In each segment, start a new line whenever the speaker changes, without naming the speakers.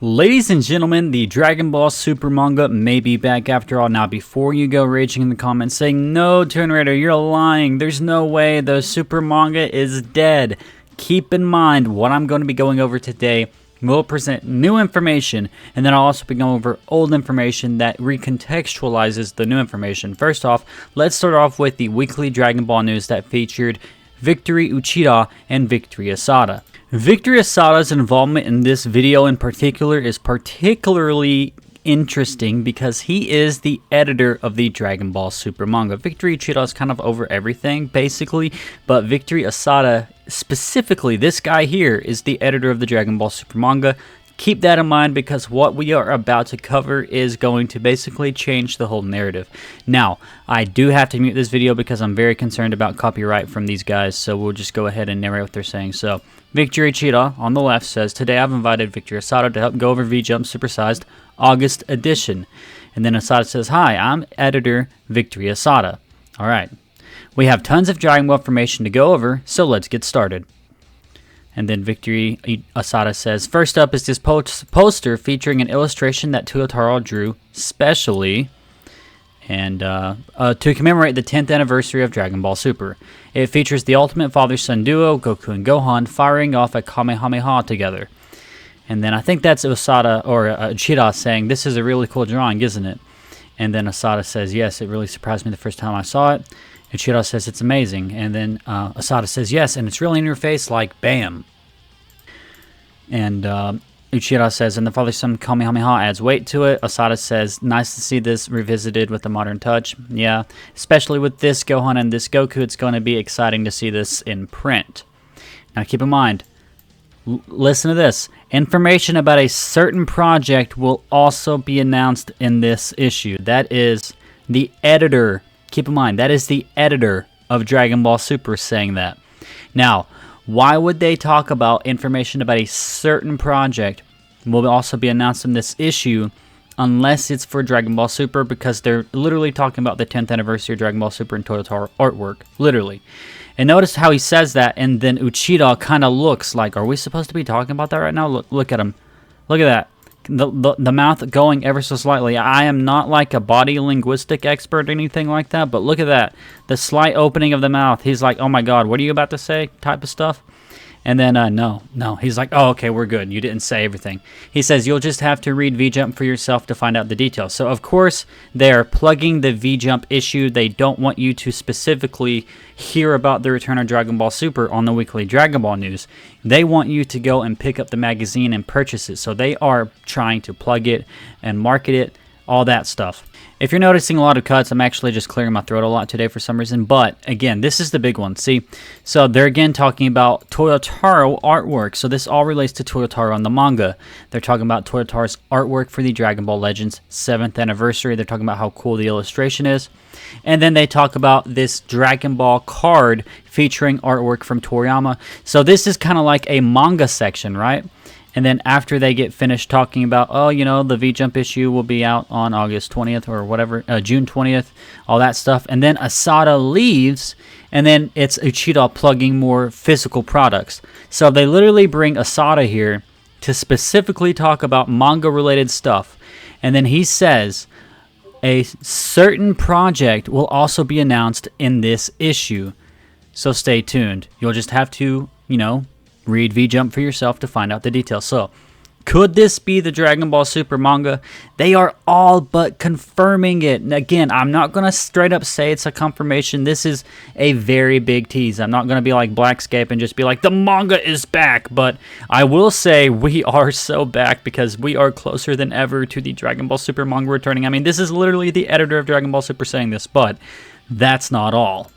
Ladies and gentlemen, the Dragon Ball Super manga may be back after all. Now, before you go raging in the comments saying, "No, Toon Raider, you're lying. There's no way the Super manga is dead," keep in mind what I'm going to be going over today will present new information, and then I'll also be going over old information that recontextualizes the new information. First off, let's start off with the weekly Dragon Ball news that featured Victory Uchida and Victory Asada. Victory Asada's involvement in this video in particular is particularly interesting because he is the editor of the Dragon Ball Super manga. Victory Uchida is kind of over everything, basically, but Victory Asada, specifically this guy here, is the editor of the Dragon Ball Super manga. Keep that in mind because what we are about to cover is going to basically change the whole narrative. Now, I do have to mute this video because I'm very concerned about copyright from these guys, so we'll just go ahead and narrate what they're saying. So, Victory Uchida on the left says, "Today I've invited Victory Asada to help go over V-Jump Supersized August edition." And then Asada says, "Hi, I'm editor Victory Asada. Alright, we have tons of Dragon Ball information to go over, so let's get started." And then Victory Asada says, "First up is this poster featuring an illustration that Toyotaro drew specially and to commemorate the 10th anniversary of Dragon Ball Super. It features the ultimate father-son duo, Goku and Gohan, firing off a Kamehameha together." And then I think that's Asada or Uchida saying, "This is a really cool drawing, isn't it?" And then Asada says, "Yes, it really surprised me the first time I saw it." Uchida says, "It's amazing." And then Asada says, "Yes, and it's really in your face like bam." And Uchida says, "And the father-son Kamehameha adds weight to it." Asada says, "Nice to see this revisited with a modern touch." Yeah, especially with this Gohan and this Goku, it's going to be exciting to see this in print. Now keep in mind, listen to this. Information about a certain project will also be announced in this issue. That is the editor. Keep in mind, that is the editor of Dragon Ball Super saying that. Now, why would they talk about information about a certain project will also be announced in this issue unless it's for Dragon Ball Super? Because they're literally talking about the 10th anniversary of Dragon Ball Super and Toyotaro artwork. Literally. And notice how he says that, and then Uchida kind of looks like, are we supposed to be talking about that right now? Look at him. Look at that. The mouth going ever so slightly. I am not like a body linguistic expert or anything like that, but look at that. The slight opening of the mouth. He's like, "Oh my god, what are you about to say?" type of stuff. And then, no. He's like, "Oh, okay, we're good. You didn't say everything." He says, "You'll just have to read V-Jump for yourself to find out the details." So, of course, they're plugging the V-Jump issue. They don't want you to specifically hear about the return of Dragon Ball Super on the weekly Dragon Ball news. They want you to go and pick up the magazine and purchase it. So they are trying to plug it and market it, all that stuff. If you're noticing a lot of cuts, I'm actually just clearing my throat a lot today for some reason. But, again, this is the big one. See? So, they're again talking about Toyotaro artwork. So, this all relates to Toyotaro on the manga. They're talking about Toyotaro's artwork for the Dragon Ball Legends 7th anniversary. They're talking about how cool the illustration is. And then they talk about this Dragon Ball card featuring artwork from Toriyama. So, this is kind of like a manga section, right? And then after they get finished talking about, oh, you know, the V-Jump issue will be out on August 20th or whatever, June 20th, all that stuff. And then Asada leaves, and then it's Uchida plugging more physical products. So they literally bring Asada here to specifically talk about manga-related stuff. And then he says a certain project will also be announced in this issue. So stay tuned. You'll just have to, you know, read V-Jump for yourself to find out the details. So, could this be the Dragon Ball Super manga? They are all but confirming it. And again, I'm not going to straight up say it's a confirmation. This is a very big tease. I'm not going to be like Blackscape and just be like, the manga is back. But I will say we are so back because we are closer than ever to the Dragon Ball Super manga returning. I mean, this is literally the editor of Dragon Ball Super saying this, but that's not all.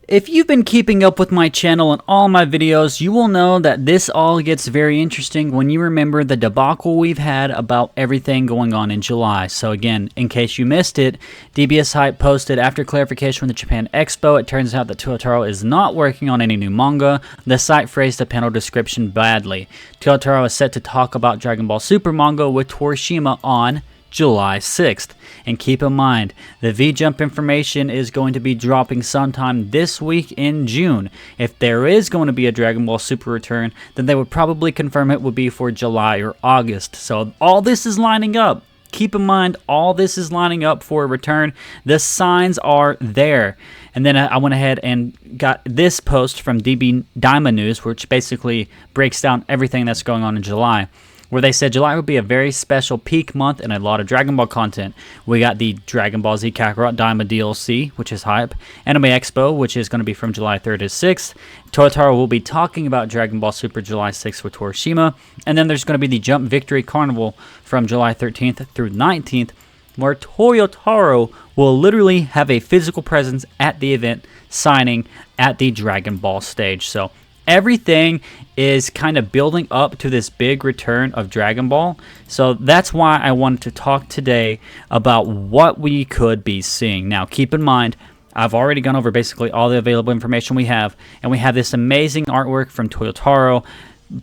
If you've been keeping up with my channel and all my videos, you will know that this all gets very interesting when you remember the debacle we've had about everything going on in July. So again, in case you missed it, DBS Hype posted after clarification from the Japan Expo, it turns out that Toyotaro is not working on any new manga. The site phrased the panel description badly. Toyotaro is set to talk about Dragon Ball Super manga with Torishima on July 6th. And keep in mind, the V-Jump information is going to be dropping sometime this week in June. If there is going to be a Dragon Ball Super return, then they would probably confirm it would be for July or August. So all this is lining up. Keep in mind, all this is lining up for a return. The signs are there. And then I went ahead and got this post from Daima News, which basically breaks down everything that's going on in July, where they said July would be a very special peak month and a lot of Dragon Ball content. We got the Dragon Ball Z Kakarot Daima DLC, which is hype, Anime Expo, which is going to be from July 3rd to 6th. Toyotaro will be talking about Dragon Ball Super July 6th with Torishima, and then there's going to be the Jump Victory Carnival from July 13th through 19th, where Toyotaro will literally have a physical presence at the event, signing at the Dragon Ball stage. So everything is kind of building up to this big return of Dragon Ball. So that's why I wanted to talk today about what we could be seeing. Now, keep in mind, I've already gone over basically all the available information we have, and we have this amazing artwork from Toyotaro,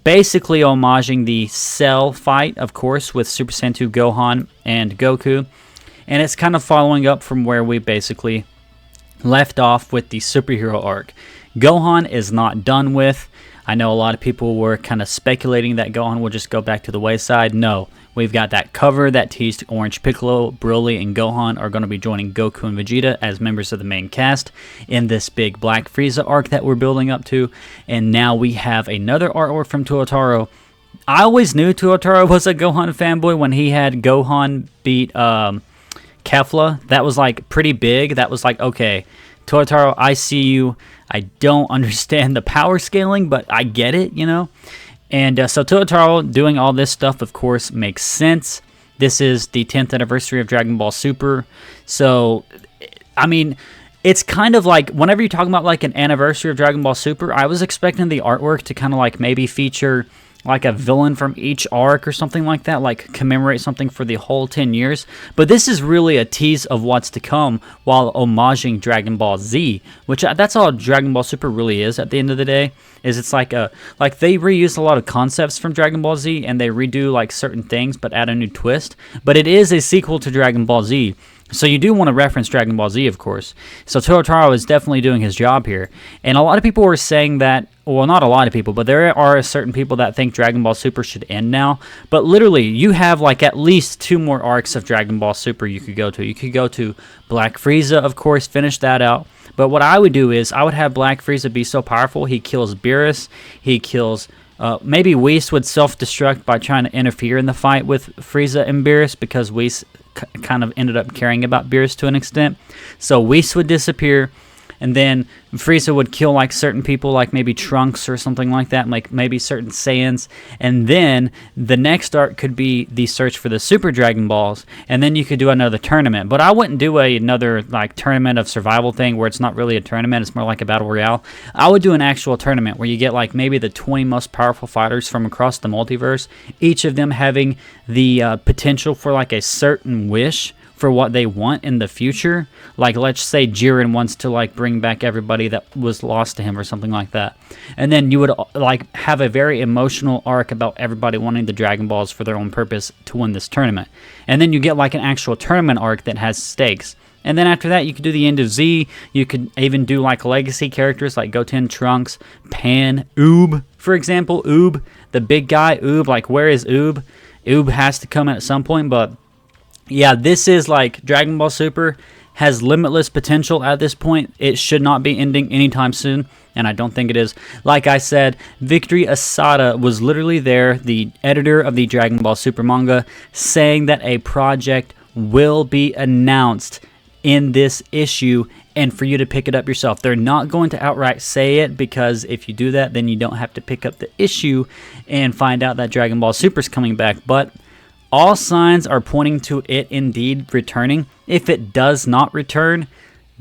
basically homaging the Cell fight, of course, with Super Saiyan 2 Gohan and Goku. And it's kind of following up from where we basically left off with the superhero arc. Gohan is not done with. I know a lot of people were kind of speculating that Gohan will just go back to the wayside. No, we've got that cover that teased Orange Piccolo, Broly, and Gohan are going to be joining Goku and Vegeta as members of the main cast in this big Black Frieza arc that we're building up to. And now we have another artwork from Toyotaro. I always knew Toyotaro was a Gohan fanboy when he had Gohan beat Kefla. That was like pretty big. That was like, okay, Toyotaro, I see you. I don't understand the power scaling, but I get it, you know? And so Toyotaro doing all this stuff, of course, makes sense. This is the 10th anniversary of Dragon Ball Super. So, I mean, it's kind of like, whenever you're talking about like an anniversary of Dragon Ball Super, I was expecting the artwork to kind of like maybe feature like a villain from each arc or something like that, like commemorate something for the whole 10 years. But this is really a tease of what's to come while homaging Dragon Ball Z, which that's all Dragon Ball Super really is at the end of the day. Is it's like they reuse a lot of concepts from Dragon Ball Z and they redo like certain things but add a new twist. But it is a sequel to Dragon Ball Z. So you do want to reference Dragon Ball Z, of course. So Toyotaro is definitely doing his job here. And a lot of people were saying that, well, not a lot of people, but there are certain people that think Dragon Ball Super should end now. But literally, you have like at least 2 more arcs of Dragon Ball Super you could go to. You could go to Black Frieza, of course, finish that out. But what I would do is I would have Black Frieza be so powerful, he kills Beerus, he kills... maybe Whis would self-destruct by trying to interfere in the fight with Frieza and Beerus, because Whis kind of ended up caring about Beerus to an extent. So Whis would disappear, and then Frieza would kill like certain people, like maybe Trunks or something like that, like maybe certain Saiyans, and then the next arc could be the search for the Super Dragon Balls, and then you could do another tournament. But I wouldn't do another like tournament of survival thing where it's not really a tournament, it's more like a battle royale. I would do an actual tournament where you get like maybe the 20 most powerful fighters from across the multiverse, each of them having the potential for like a certain wish for what they want in the future. Like, let's say Jiren wants to like bring back everybody that was lost to him or something like that. And then you would like have a very emotional arc about everybody wanting the Dragon Balls for their own purpose to win this tournament. And then you get like an actual tournament arc that has stakes. And then after that, you could do the end of Z. You could even do like legacy characters like Goten, Trunks, Pan, Oob, for example. Oob, the big guy, Oob. Like, where is Oob? Oob has to come at some point, but yeah, this is like Dragon Ball Super has limitless potential at this point. It should not be ending anytime soon, and I don't think it is. Like I said, Victory Asada was literally there, the editor of the Dragon Ball Super manga, saying that a project will be announced in this issue and for you to pick it up yourself. They're not going to outright say it, because if you do that, then you don't have to pick up the issue and find out that Dragon Ball Super is coming back. But all signs are pointing to it indeed returning. If it does not return,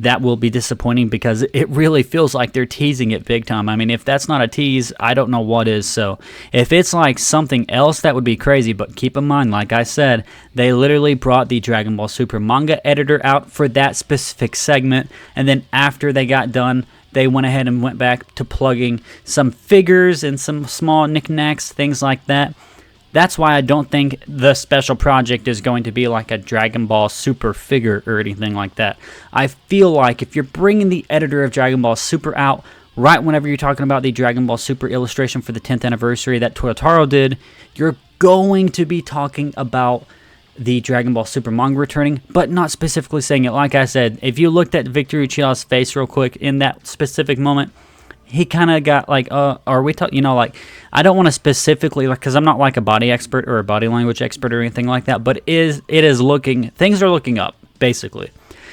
that will be disappointing, because it really feels like they're teasing it big time. I mean, if that's not a tease, I don't know what is. So if it's like something else, that would be crazy. But keep in mind, like I said, they literally brought the Dragon Ball Super manga editor out for that specific segment. And then after they got done, they went ahead and went back to plugging some figures and some small knickknacks, things like that. That's why I don't think the special project is going to be like a Dragon Ball Super figure or anything like that. I feel like if you're bringing the editor of Dragon Ball Super out right whenever you're talking about the Dragon Ball Super illustration for the 10th anniversary that Toyotaro did, you're going to be talking about the Dragon Ball Super manga returning, but not specifically saying it. Like I said, if you looked at Victor Uchiha's face real quick in that specific moment, he kind of got like, are we talking, like, I don't want to specifically, like, because I'm not like a body expert or a body language expert or anything like that, but things are looking up, basically,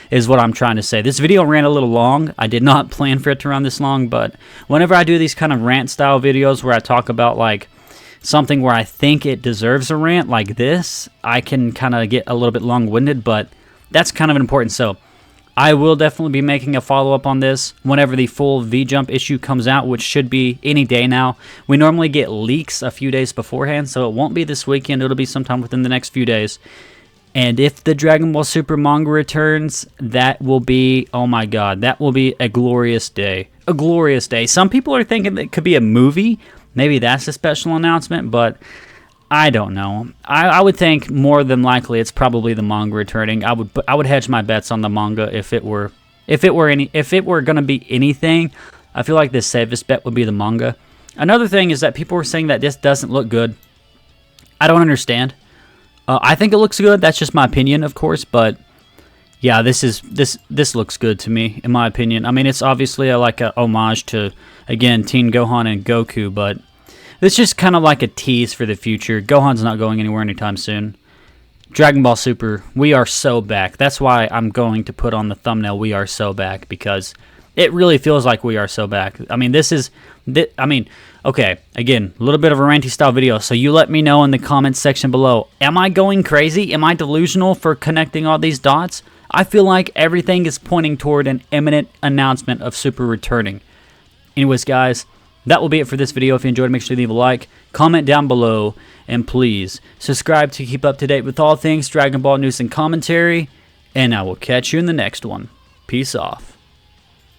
is what I'm trying to say. This video ran a little long. I did not plan for it to run this long, but whenever I do these kind of rant style videos where I talk about like something where I think it deserves a rant like this, I can kind of get a little bit long-winded, but that's kind of important. So I will definitely be making a follow-up on this whenever the full V-Jump issue comes out, which should be any day now. We normally get leaks a few days beforehand, so it won't be this weekend. It'll be sometime within the next few days. And if the Dragon Ball Super manga returns, that will be, oh my god, that will be a glorious day. A glorious day. Some people are thinking it could be a movie. Maybe that's a special announcement, but I don't know. I would think more than likely it's probably the manga returning. I would hedge my bets on the manga if it were going to be anything. I feel like the safest bet would be the manga. Another thing is that people were saying that this doesn't look good. I don't understand. I think it looks good. That's just my opinion, of course, but yeah, this looks good to me, in my opinion. I mean, it's obviously like a homage to, again, Teen Gohan and Goku, but it's just kind of like a tease for the future. Gohan's not going anywhere anytime soon. Dragon Ball Super, we are so back. That's why I'm going to put on the thumbnail, we are so back, because it really feels like we are so back. I mean, okay, again, a little bit of a ranty style video, so you let me know in the comments section below. Am I going crazy? Am I delusional for connecting all these dots? I feel like everything is pointing toward an imminent announcement of Super returning. Anyways, guys, that will be it for this video. If you enjoyed, make sure to leave a like, comment down below, and please subscribe to keep up to date with all things Dragon Ball news and commentary, and I will catch you in the next one. Peace off.